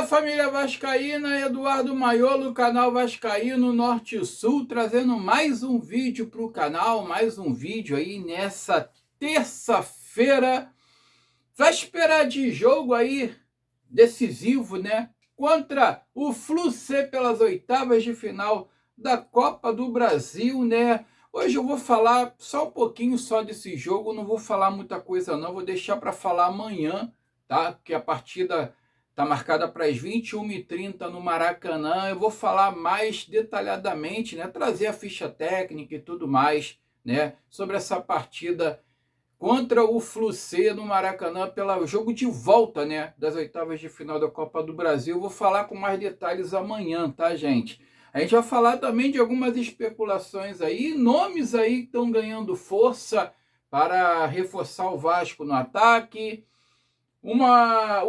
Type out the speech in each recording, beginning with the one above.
Família Vascaína, Eduardo Maiolo, canal Vascaíno Norte e Sul, trazendo mais um vídeo para o canal, mais um vídeo aí nessa terça-feira, véspera de jogo aí decisivo, né? Contra o Flu-C pelas oitavas de final da Copa do Brasil, né? Hoje eu vou falar só um pouquinho só desse jogo, não vou falar muita coisa não, vou deixar para falar amanhã, tá? Porque a partida está marcada para as 21h30 no Maracanã. Eu vou falar mais detalhadamente, né? Trazer a ficha técnica e tudo mais, né? Sobre essa partida contra o Flu-C no Maracanã pelo jogo de volta, né? Das oitavas de final da Copa do Brasil. Eu vou falar com mais detalhes amanhã, tá, gente? A gente vai falar também de algumas especulações aí, nomes aí que estão ganhando força para reforçar o Vasco no ataque. Uma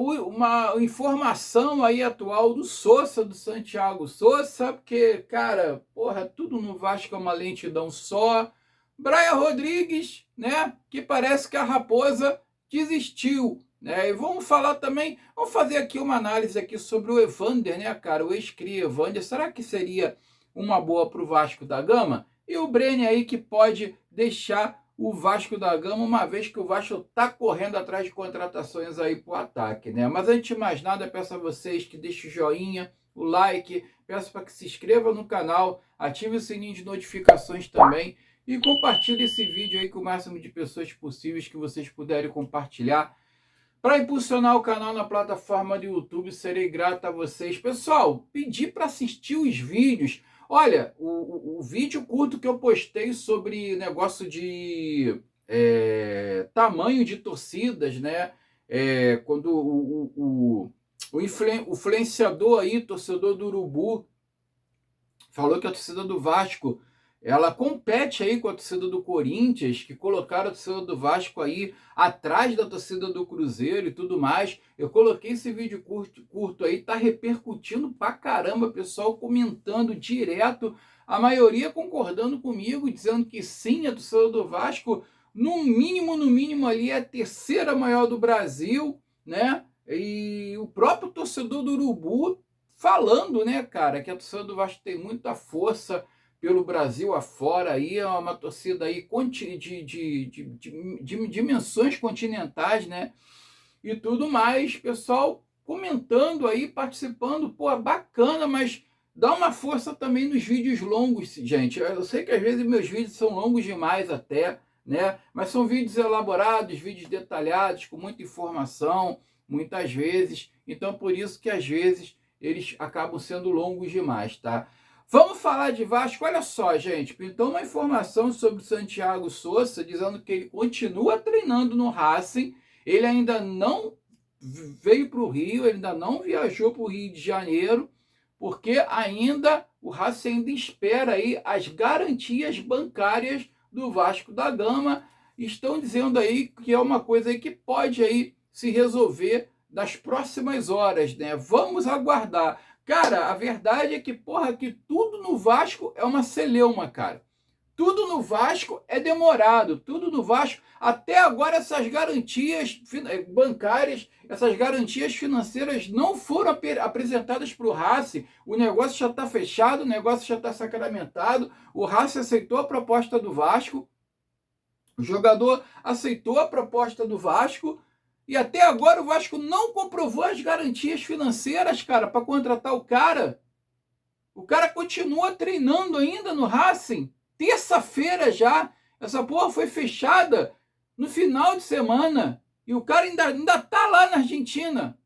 informação aí atual do Sousa, do Santiago Sousa, porque, cara, porra, tudo no Vasco é uma lentidão só. Brian Rodrigues, né, que parece que a Raposa desistiu, né, e vamos falar também, vamos fazer aqui uma análise aqui sobre o Evander, né, cara, o ex-cria Evander, será que seria uma boa para o Vasco da Gama? E o Brenner aí que pode deixar o Vasco da Gama, uma vez que o Vasco está correndo atrás de contratações aí para o ataque, né? Mas antes de mais nada, peço a vocês que deixem o joinha, o like, peço para que se inscreva no canal, ative o sininho de notificações também e compartilhe esse vídeo aí com o máximo de pessoas possíveis que vocês puderem compartilhar. Para impulsionar o canal na plataforma do YouTube, serei grato a vocês. Pessoal, pedi para assistir os vídeos. Olha, o vídeo curto que eu postei sobre negócio de tamanho de torcidas, né? Quando o influenciador aí, torcedor do Urubu, falou que a torcida do Vasco, ela compete aí com a torcida do Corinthians, que colocaram a torcida do Vasco aí atrás da torcida do Cruzeiro e tudo mais. Eu coloquei esse vídeo curto aí, tá repercutindo pra caramba, pessoal comentando direto, a maioria concordando comigo, dizendo que sim, a torcida do Vasco, no mínimo ali, é a terceira maior do Brasil, né? E o próprio torcedor do Urubu falando, né, cara, que a torcida do Vasco tem muita força pelo Brasil afora, aí é uma torcida aí de dimensões continentais, né? E tudo mais, pessoal comentando aí, participando, pô, bacana, mas dá uma força também nos vídeos longos, gente. Eu sei que às vezes meus vídeos são longos demais até, né? Mas são vídeos elaborados, vídeos detalhados, com muita informação, muitas vezes. Então, por isso que às vezes eles acabam sendo longos demais, tá? Vamos falar de Vasco. Olha só, gente, pintou uma informação sobre o Santiago Sousa, dizendo que ele continua treinando no Racing, ele ainda não veio para o Rio, ele ainda não viajou para o Rio de Janeiro, porque ainda o Racing ainda espera aí as garantias bancárias do Vasco da Gama. Estão dizendo aí que é uma coisa aí que pode aí se resolver das próximas horas, né? Vamos aguardar. Cara, a verdade é que, porra, que tudo no Vasco é uma celeuma, cara. Tudo no Vasco é demorado, tudo no Vasco. Até agora essas garantias bancárias, essas garantias financeiras não foram apresentadas para o Racing. O negócio já está fechado, o negócio já está sacramentado. O Racing aceitou a proposta do Vasco, o jogador aceitou a proposta do Vasco, e até agora o Vasco não comprovou as garantias financeiras, cara, para contratar o cara. O cara continua treinando ainda no Racing. Terça-feira já. Essa porra foi fechada no final de semana. E o cara ainda tá lá na Argentina.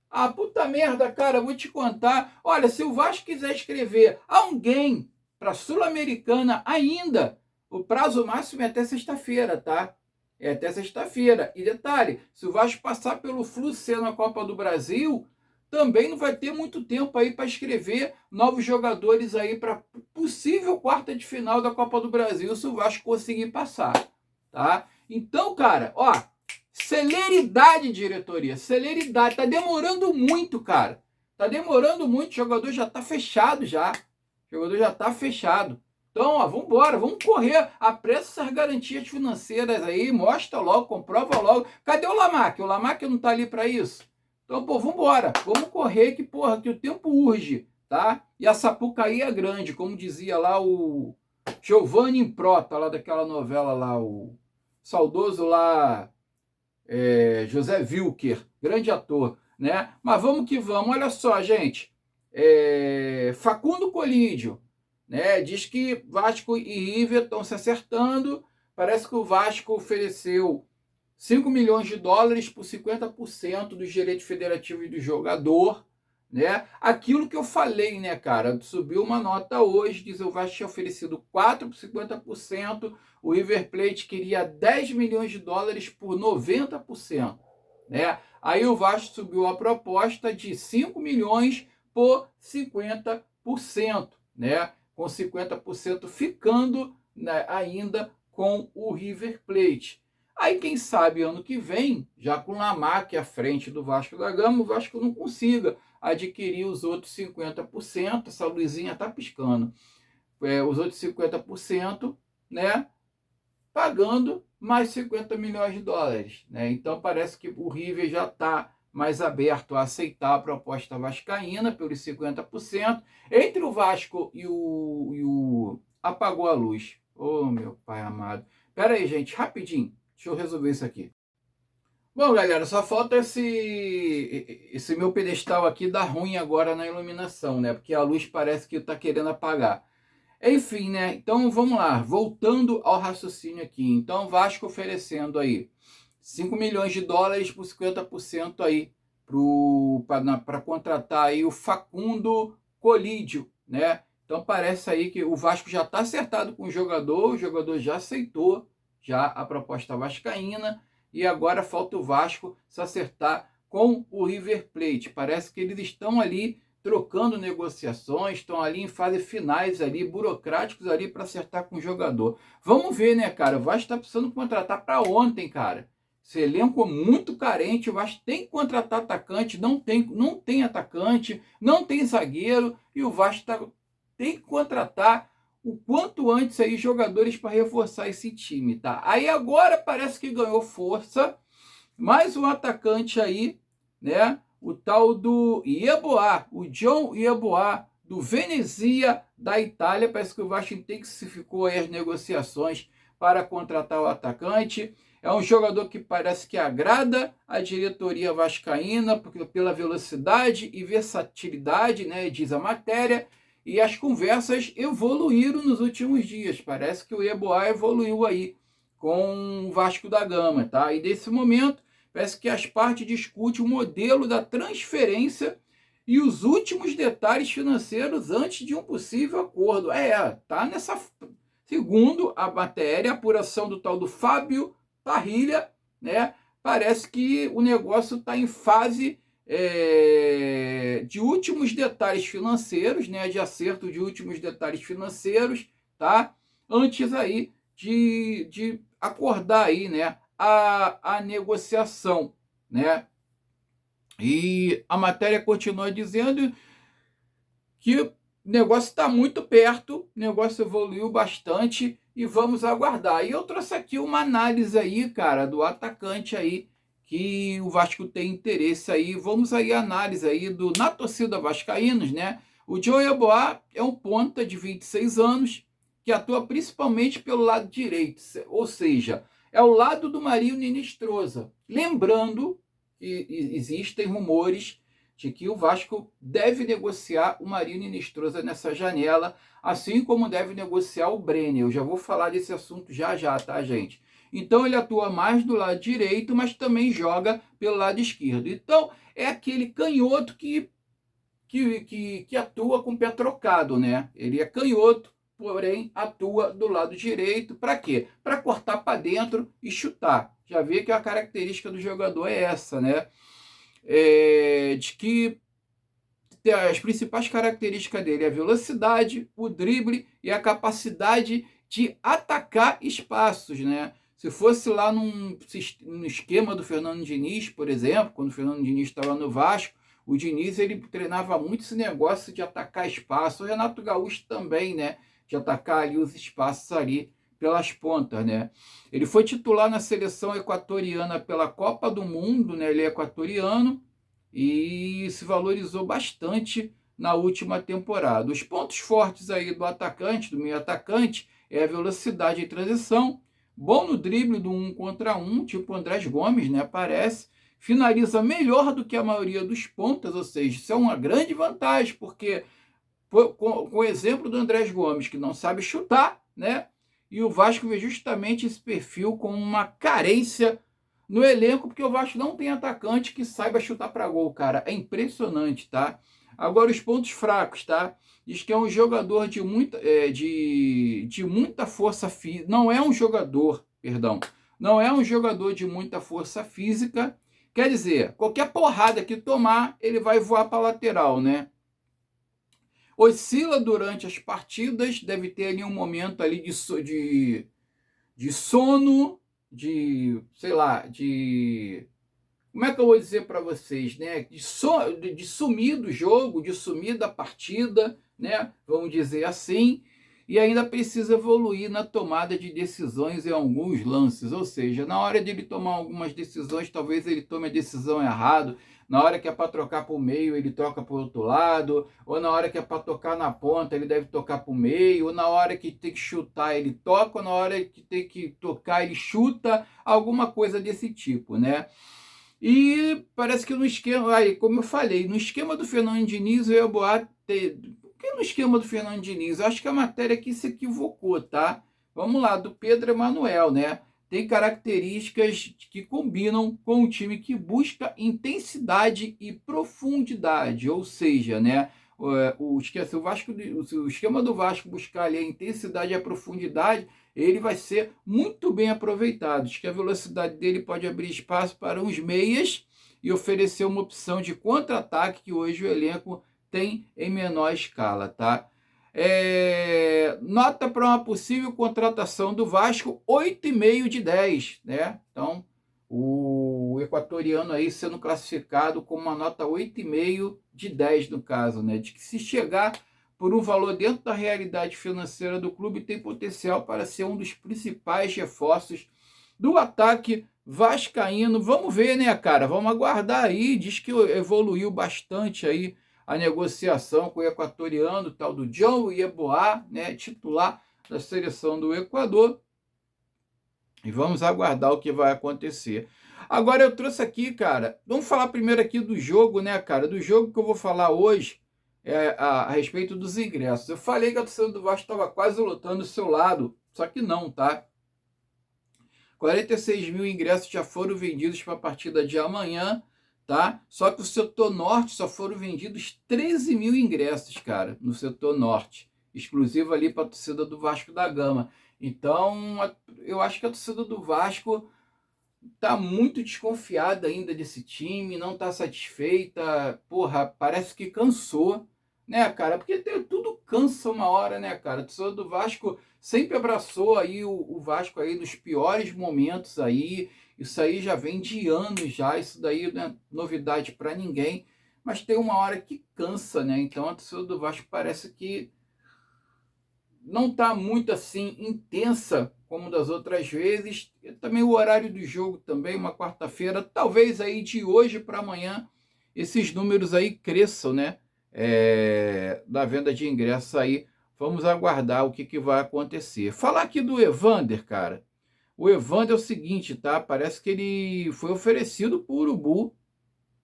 Ah, puta merda, cara, vou te contar. Olha, se o Vasco quiser escrever alguém para Sul-Americana ainda, o prazo máximo é até sexta-feira, tá? É até sexta-feira. E detalhe, se o Vasco passar pelo Flu-C na Copa do Brasil, também não vai ter muito tempo aí para escrever novos jogadores aí para possível quarta de final da Copa do Brasil, se o Vasco conseguir passar, tá? Então, cara, ó, celeridade, diretoria, celeridade. Tá demorando muito, cara. Tá demorando muito, o jogador já tá fechado já. O jogador já tá fechado. Então, ó, vamos embora, vamos correr, apressa essas garantias financeiras aí, mostra logo, comprova logo. Cadê o Lamarck? O Lamarck não tá ali para isso? Então, pô, vambora, vamos correr que, porra, que o tempo urge, tá? E a Sapucaí é grande, como dizia lá o Giovanni Improta, lá daquela novela lá, o saudoso lá, José Wilker, grande ator, né? Mas vamos que vamos, olha só, gente. Facundo Colídio, né? Diz que Vasco e River estão se acertando. Parece que o Vasco ofereceu 5 milhões de dólares por 50% dos direitos federativos do jogador, né? Aquilo que eu falei, né, cara? Subiu uma nota hoje, diz que o Vasco tinha oferecido 4 por 50%, o River Plate queria 10 milhões de dólares por 90%, né? Aí o Vasco subiu a proposta de 5 milhões por 50%, né? Com 50% ficando, né, ainda com o River Plate. Aí, quem sabe, ano que vem, já com Lamarck à frente do Vasco da Gama, o Vasco não consiga adquirir os outros 50%, essa luzinha está piscando, os outros 50%, né, pagando mais 50 milhões de dólares. Né? Então, parece que o River já está mais aberto a aceitar a proposta vascaína pelos 50%. Entre o Vasco e o apagou a luz. Oh, meu pai amado. Pera aí, gente, rapidinho. Deixa eu resolver isso aqui. Bom, galera, só falta esse meu pedestal aqui dar ruim agora na iluminação, né? Porque a luz parece que está querendo apagar. Enfim, né? Então vamos lá, voltando ao raciocínio aqui. Então, Vasco oferecendo aí 5 milhões de dólares por 50% aí para contratar aí o Facundo Colídio, né? Então parece aí que o Vasco já está acertado com o jogador já aceitou já a proposta vascaína, e agora falta o Vasco se acertar com o River Plate. Parece que eles estão ali trocando negociações, estão ali em fases finais ali, burocráticos ali para acertar com o jogador. Vamos ver, né, cara? O Vasco está precisando contratar para ontem, cara. Esse elenco é muito carente, o Vasco tem que contratar atacante, não tem atacante, não tem zagueiro, e o Vasco tem que contratar o quanto antes aí jogadores para reforçar esse time, tá? Aí agora parece que ganhou força, mais um atacante aí, né? O tal do Yeboah, o John Yeboah, do Venezia da Itália. Parece que o Vasco intensificou aí as negociações para contratar o atacante. É um jogador que parece que agrada a diretoria vascaína pela velocidade e versatilidade, né? Diz a matéria. E as conversas evoluíram nos últimos dias. Parece que o Yeboah evoluiu aí com o Vasco da Gama, tá? E nesse momento, parece que as partes discutem o modelo da transferência e os últimos detalhes financeiros antes de um possível acordo. Tá nessa... Segundo a matéria, a apuração do tal do Fábio Parrilha, né? Parece que o negócio está em fase de últimos detalhes financeiros, né, de acerto de últimos detalhes financeiros, tá? Antes aí de acordar aí, né, a negociação, né? E a matéria continua dizendo que o negócio está muito perto, o negócio evoluiu bastante e vamos aguardar. E eu trouxe aqui uma análise aí, cara, do atacante aí, que o Vasco tem interesse aí. Vamos aí a análise aí na torcida vascaínos, né? O John Yeboah é um ponta de 26 anos que atua principalmente pelo lado direito, ou seja, é o lado do Marinho Ninistrosa. Lembrando que existem rumores de que o Vasco deve negociar o Marinho Ninistrosa nessa janela, assim como deve negociar o Brenner. Eu já vou falar desse assunto já, tá, gente? Então ele atua mais do lado direito, mas também joga pelo lado esquerdo. Então é aquele canhoto que atua com o pé trocado, né? Ele é canhoto, porém atua do lado direito. Para quê? Para cortar para dentro e chutar. Já vê que a característica do jogador é essa, né? De que as principais características dele é a velocidade, o drible e a capacidade de atacar espaços, né? Se fosse lá no esquema do Fernando Diniz, por exemplo, quando o Fernando Diniz estava no Vasco, o Diniz ele treinava muito esse negócio de atacar espaço. O Renato Gaúcho também, né? De atacar ali os espaços ali pelas pontas, né? Ele foi titular na seleção equatoriana pela Copa do Mundo, né? Ele é equatoriano, e se valorizou bastante na última temporada. Os pontos fortes aí do atacante, do meio atacante, é a velocidade em transição, bom no drible do 1 contra 1, tipo o Andrés Gomes, né, parece, finaliza melhor do que a maioria dos pontas, ou seja, isso é uma grande vantagem, porque com o exemplo do Andrés Gomes, que não sabe chutar, né, e o Vasco vê justamente esse perfil com uma carência no elenco, porque o Vasco não tem atacante que saiba chutar para gol, cara. É impressionante, tá? Agora, os pontos fracos, tá? Diz que é um jogador de muita força física. Não é um jogador, perdão. Não é um jogador de muita força física. Quer dizer, qualquer porrada que tomar, ele vai voar para a lateral, né? Oscila durante as partidas, deve ter ali um momento ali de sono, sei lá, como é que eu vou dizer para vocês, né? De sumir do jogo, de sumir da partida, né? Vamos dizer assim, e ainda precisa evoluir na tomada de decisões em alguns lances, ou seja, na hora de ele tomar algumas decisões, talvez ele tome a decisão errada, na hora que é para trocar para o meio, ele troca para o outro lado, ou na hora que é para tocar na ponta, ele deve tocar para o meio, ou na hora que tem que chutar, ele toca, ou na hora que tem que tocar, ele chuta, alguma coisa desse tipo, né? E parece que no esquema, aí, como eu falei, no esquema do Fernando Diniz, eu ia botar. Por que no esquema do Fernando Diniz? Eu acho que a matéria aqui se equivocou, tá? Vamos lá, do Pedro Emanuel, né? Tem características que combinam com um time que busca intensidade e profundidade, ou seja, né? O esquema do Vasco buscar ali a intensidade e a profundidade, ele vai ser muito bem aproveitado. Diz que a velocidade dele pode abrir espaço para uns meias e oferecer uma opção de contra-ataque que hoje o elenco tem em menor escala, tá? Nota para uma possível contratação do Vasco, 8,5 de 10, né? Então, o equatoriano aí sendo classificado com uma nota 8,5 de 10 no caso, né? De que se chegar por um valor dentro da realidade financeira do clube, tem potencial para ser um dos principais reforços do ataque vascaíno. Vamos ver, né, cara? Vamos aguardar aí. Diz que evoluiu bastante aí a negociação com o equatoriano, tal do John Yeboah, né, titular da seleção do Equador. E vamos aguardar o que vai acontecer. Agora eu trouxe aqui, cara, vamos falar primeiro aqui do jogo, né, cara? Do jogo que eu vou falar hoje a respeito dos ingressos. Eu falei que a torcida do Vasco estava quase lotando do seu lado, só que não, tá? 46 mil ingressos já foram vendidos para a partida de amanhã, tá? Só que o setor norte só foram vendidos 13 mil ingressos, cara, no setor norte, exclusivo ali para a torcida do Vasco da Gama. Então, eu acho que a torcida do Vasco tá muito desconfiada ainda desse time, não tá satisfeita, porra, parece que cansou, né, cara? Porque tudo cansa uma hora, né, cara? A torcida do Vasco sempre abraçou aí o Vasco aí nos piores momentos aí, isso aí já vem de anos já, isso daí não é novidade para ninguém, mas tem uma hora que cansa, né? Então a torcida do Vasco parece que não está muito assim intensa como das outras vezes. E também o horário do jogo também, uma quarta-feira, talvez aí de hoje para amanhã esses números aí cresçam, né? Da venda de ingressos aí. Vamos aguardar o que vai acontecer. Falar aqui do Evander, cara. O Evander é o seguinte, tá? Parece que ele foi oferecido por Urubu.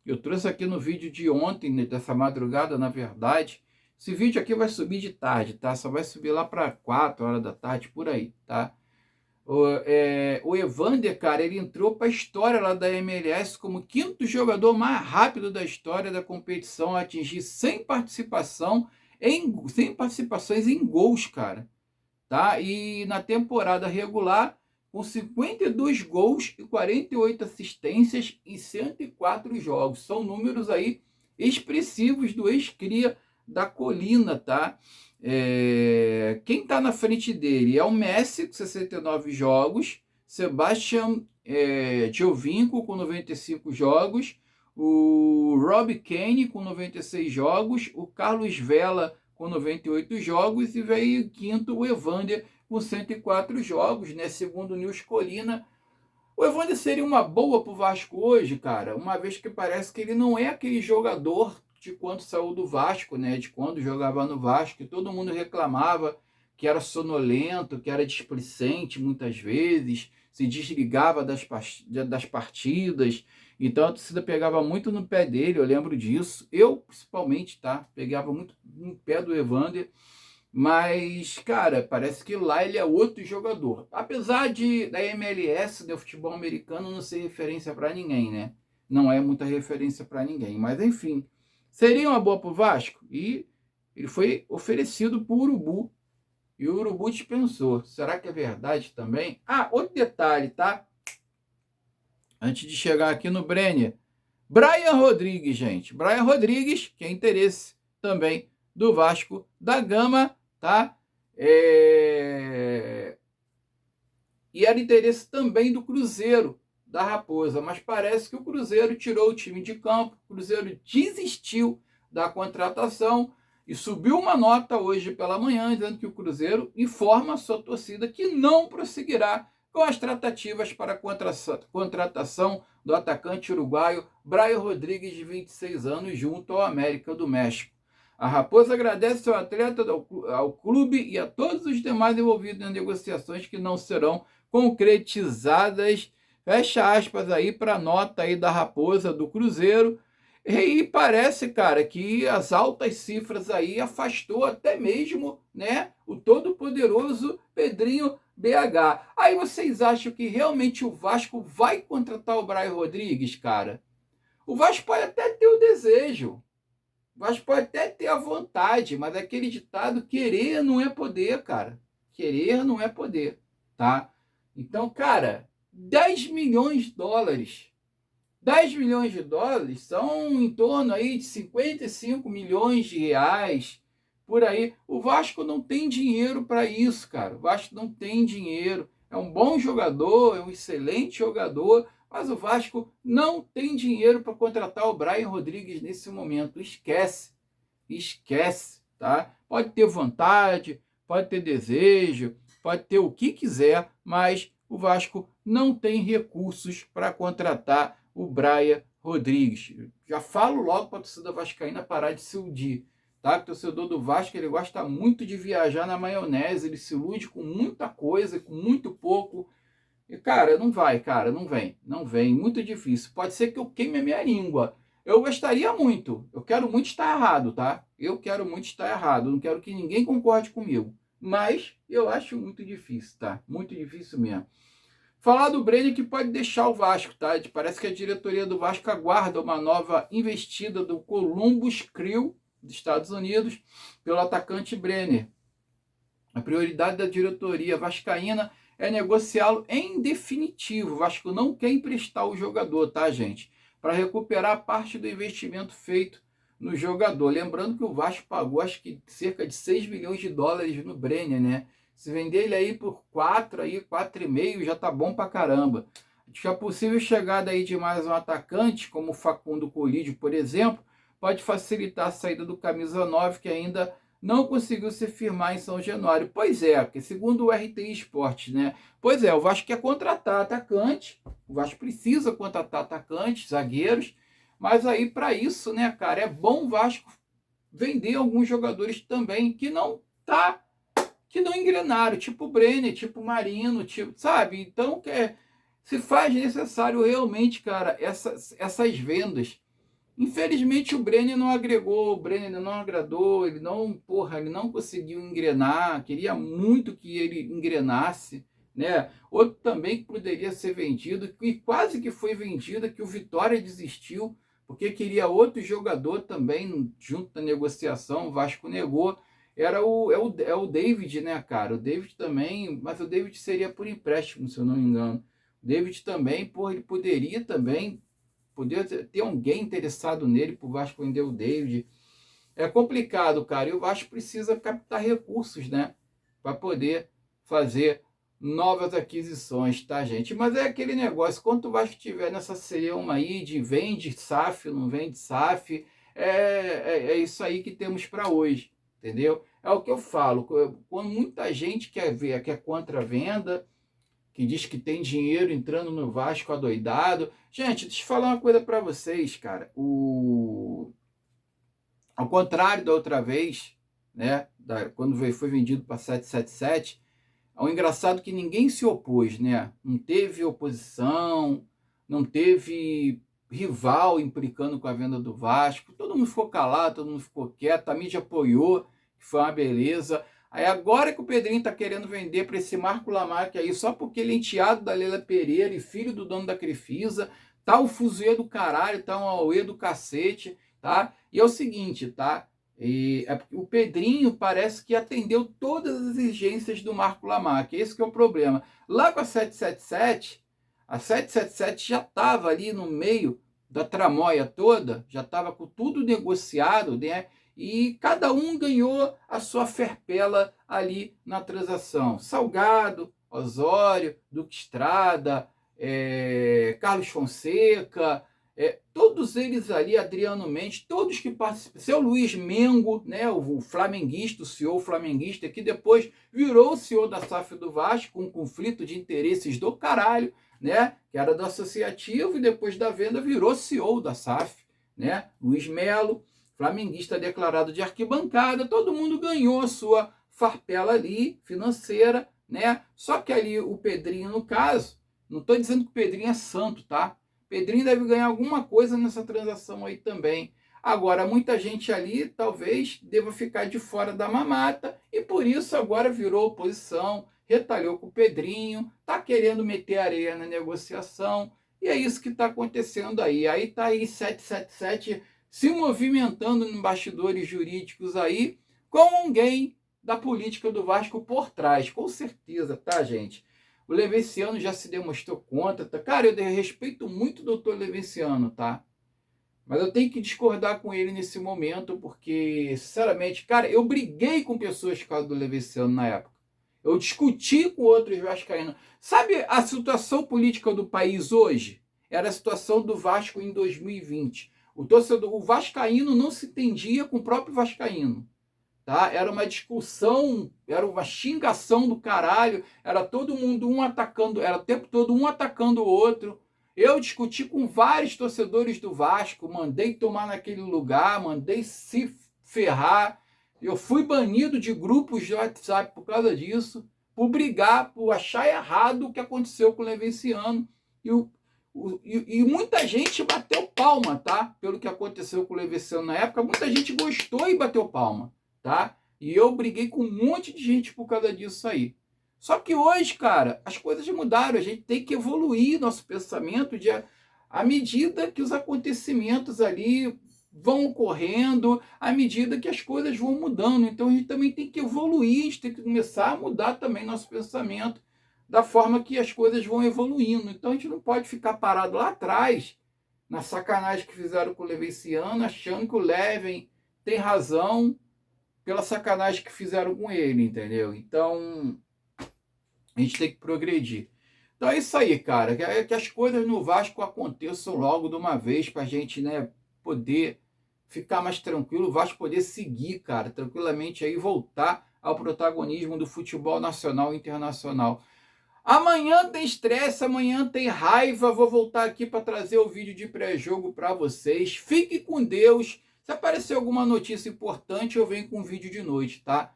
Eu trouxe aqui no vídeo de ontem, né, dessa madrugada, na verdade. Esse vídeo aqui vai subir de tarde, tá? Só vai subir lá para 4 horas da tarde, por aí, tá? O Evander, cara, ele entrou para a história lá da MLS como quinto jogador mais rápido da história da competição a atingir 100 participações em gols, cara, tá? E na temporada regular, com 52 gols e 48 assistências em 104 jogos. São números aí expressivos do ex-cria da Colina, tá? Quem está na frente dele é o Messi, com 69 jogos, Sebastian Giovinco, com 95 jogos, o Rob Kane, com 96 jogos, o Carlos Vela, com 98 jogos, e veio quinto o Evander, com 104 jogos, né? Segundo o News Colina, O Evander seria uma boa pro Vasco hoje, cara, uma vez que parece que ele não é aquele jogador de quando saiu do Vasco, né? De quando jogava no Vasco, que todo mundo reclamava que era sonolento, que era displicente muitas vezes, se desligava das partidas. Então a torcida pegava muito no pé dele, eu lembro disso. Eu, principalmente, tá? Pegava muito no pé do Evander. Mas, cara, parece que lá ele é outro jogador. Apesar da MLS, do futebol americano, não ser referência para ninguém, né? Não é muita referência para ninguém. Mas, enfim, seria uma boa para o Vasco. E ele foi oferecido por Urubu. E o Urubu dispensou. Será que é verdade também? Ah, outro detalhe, tá? Antes de chegar aqui no Brenner. Brian Rodrigues, gente. Brian Rodrigues, que é interesse também do Vasco da Gama, tá? E era interesse também do Cruzeiro da Raposa, mas parece que o Cruzeiro tirou o time de campo, o Cruzeiro desistiu da contratação e subiu uma nota hoje pela manhã dizendo que o Cruzeiro informa a sua torcida que não prosseguirá com as tratativas para a contratação do atacante uruguaio Brian Rodrigues, de 26 anos, junto ao América do México. A Raposa agradece ao atleta, ao clube e a todos os demais envolvidos nas negociações que não serão concretizadas. Fecha aspas aí para a nota aí da Raposa, do Cruzeiro. E parece, cara, que as altas cifras aí afastou até mesmo, né, o todo-poderoso Pedrinho BH. Aí vocês acham que realmente o Vasco vai contratar o Brian Rodrigues, cara? O Vasco pode até ter o desejo, o Vasco pode até ter a vontade, mas aquele ditado, querer não é poder, cara. Querer não é poder, tá? Então, cara, 10 milhões de dólares. 10 milhões de dólares são em torno aí de 55 milhões de reais, por aí. O Vasco não tem dinheiro para isso, cara. O Vasco não tem dinheiro. É um bom jogador, é um excelente jogador, mas o Vasco não tem dinheiro para contratar o Brian Rodrigues nesse momento. Esquece, esquece, tá? Pode ter vontade, pode ter desejo, pode ter o que quiser, mas o Vasco não tem recursos para contratar o Brian Rodrigues. Já falo logo para a torcida vascaína parar de se iludir, tá? O torcedor do Vasco, ele gosta muito de viajar na maionese, ele se ilude com muita coisa, com muito pouco. E, cara, não vai, cara, não vem, muito difícil. Pode ser que eu queime a minha língua. Eu gostaria muito, eu quero muito estar errado, tá? Eu quero muito estar errado, não quero que ninguém concorde comigo. Mas eu acho muito difícil, tá? Muito difícil mesmo. Falar do Brenner que pode deixar o Vasco, tá? Parece que a diretoria do Vasco aguarda uma nova investida do Columbus Crew dos Estados Unidos pelo atacante Brenner. A prioridade da diretoria vascaína é negociá-lo em definitivo. O Vasco não quer emprestar o jogador, tá, gente? Para recuperar parte do investimento feito no jogador. Lembrando que o Vasco pagou, acho que cerca de 6 milhões de dólares no Brenner, né? Se vender ele aí por 4,5, já tá bom pra caramba. Acho que a possível chegada aí de mais um atacante, como o Facundo Colídio, por exemplo, pode facilitar a saída do camisa 9, que ainda não conseguiu se firmar em São Januário. Pois é, porque segundo o RTI Esportes, né? Pois é, o Vasco quer contratar atacante, o Vasco precisa contratar atacantes, zagueiros, mas aí para isso, né, cara, é bom o Vasco vender alguns jogadores também que não engrenaram, tipo o Brenner, tipo o Marino, tipo, sabe? Então, se faz necessário realmente, cara, essas vendas. Infelizmente o Brenner não agregou, o Brenner não agradou, ele não conseguiu engrenar, queria muito que ele engrenasse, né? Outro também que poderia ser vendido, e quase que foi vendido, que o Vitória desistiu, porque queria outro jogador também junto da negociação, o Vasco negou, é o David, né, cara? O David também, mas o David seria por empréstimo, se eu não me engano. O David também, ele poderia também ter alguém interessado nele para o Vasco vender o David. É complicado, cara. E o Vasco precisa captar recursos, né? Para poder fazer novas aquisições, tá, gente? Mas é aquele negócio, quando o Vasco estiver nessa celeuma aí de vende SAF, não vende SAF, é isso aí que temos para hoje, entendeu? É o que eu falo. Quando muita gente quer contra a venda, que diz que tem dinheiro entrando no Vasco adoidado. Gente, deixa eu falar uma coisa para vocês, cara. Ao contrário da outra vez, né, quando foi vendido para 777, é um engraçado que ninguém se opôs, né? Não teve oposição, não teve rival implicando com a venda do Vasco. Todo mundo ficou calado, todo mundo ficou quieto, a mídia apoiou, que foi uma beleza. Aí agora que o Pedrinho tá querendo vender para esse Marco Lamarque aí, só porque ele é enteado da Leila Pereira e filho do dono da Crefisa, tá o fuzuê do caralho, tá um auê do cacete, tá? E é o seguinte, tá? O Pedrinho parece que atendeu todas as exigências do Marco Lamarque, esse que é o problema. Lá com a 777 já estava ali no meio da tramóia toda, já estava com tudo negociado, né? E cada um ganhou a sua ferpela ali na transação. Salgado, Osório, Duque Estrada, Carlos Fonseca, todos eles ali, Adriano Mendes, todos que participam, seu Luiz Mengo, né, o flamenguista, o CEO flamenguista, que depois virou o CEO da SAF do Vasco, com um conflito de interesses do caralho, né, que era do associativo e depois da venda virou CEO da SAF, né, Luiz Melo, flamenguista declarado de arquibancada, todo mundo ganhou a sua farpela ali, financeira, né, só que ali o Pedrinho, no caso, não estou dizendo que o Pedrinho é santo, tá? Pedrinho deve ganhar alguma coisa nessa transação aí também. Agora, muita gente ali talvez deva ficar de fora da mamata e por isso agora virou oposição, retalhou com o Pedrinho, está querendo meter areia na negociação e é isso que está acontecendo aí. Aí está aí 777 se movimentando em bastidores jurídicos aí com alguém da política do Vasco por trás, com certeza, tá, gente? O Levenciano já se demonstrou contra, tá? Cara, eu respeito muito o doutor Levenciano, tá? Mas eu tenho que discordar com ele nesse momento, porque, sinceramente, cara, eu briguei com pessoas por causa do Levenciano na época. Eu discuti com outros vascaínos. Sabe a situação política do país hoje? Era a situação do Vasco em 2020. O vascaíno não se entendia com o próprio vascaíno. Tá? Era uma discussão, era uma xingação do caralho, era todo mundo um atacando, era o tempo todo um atacando o outro. Eu discuti com vários torcedores do Vasco, mandei tomar naquele lugar, mandei se ferrar. Eu fui banido de grupos de WhatsApp por causa disso, por brigar, por achar errado o que aconteceu com o Levenciano. E muita gente bateu palma, tá? Pelo que aconteceu com o Levenciano na época, muita gente gostou e bateu palma. Tá? E eu briguei com um monte de gente por causa disso aí. Só que hoje, cara, as coisas mudaram. A gente tem que evoluir nosso pensamento à medida que os acontecimentos ali vão ocorrendo, à medida que as coisas vão mudando. Então a gente também tem que evoluir, a gente tem que começar a mudar também nosso pensamento da forma que as coisas vão evoluindo. Então a gente não pode ficar parado lá atrás, na sacanagem que fizeram com o Levenciano, achando que o Leven tem razão pela sacanagem que fizeram com ele, entendeu? Então, a gente tem que progredir. Então é isso aí, cara. Que as coisas no Vasco aconteçam logo de uma vez pra gente, né, poder ficar mais tranquilo, o Vasco poder seguir, cara, tranquilamente aí, voltar ao protagonismo do futebol nacional e internacional. Amanhã tem estresse, amanhã tem raiva. Vou voltar aqui para trazer o vídeo de pré-jogo para vocês. Fique com Deus. Se aparecer alguma notícia importante, eu venho com um vídeo de noite, tá?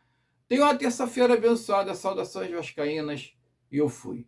Tenha uma terça-feira abençoada, saudações vascaínas, e eu fui.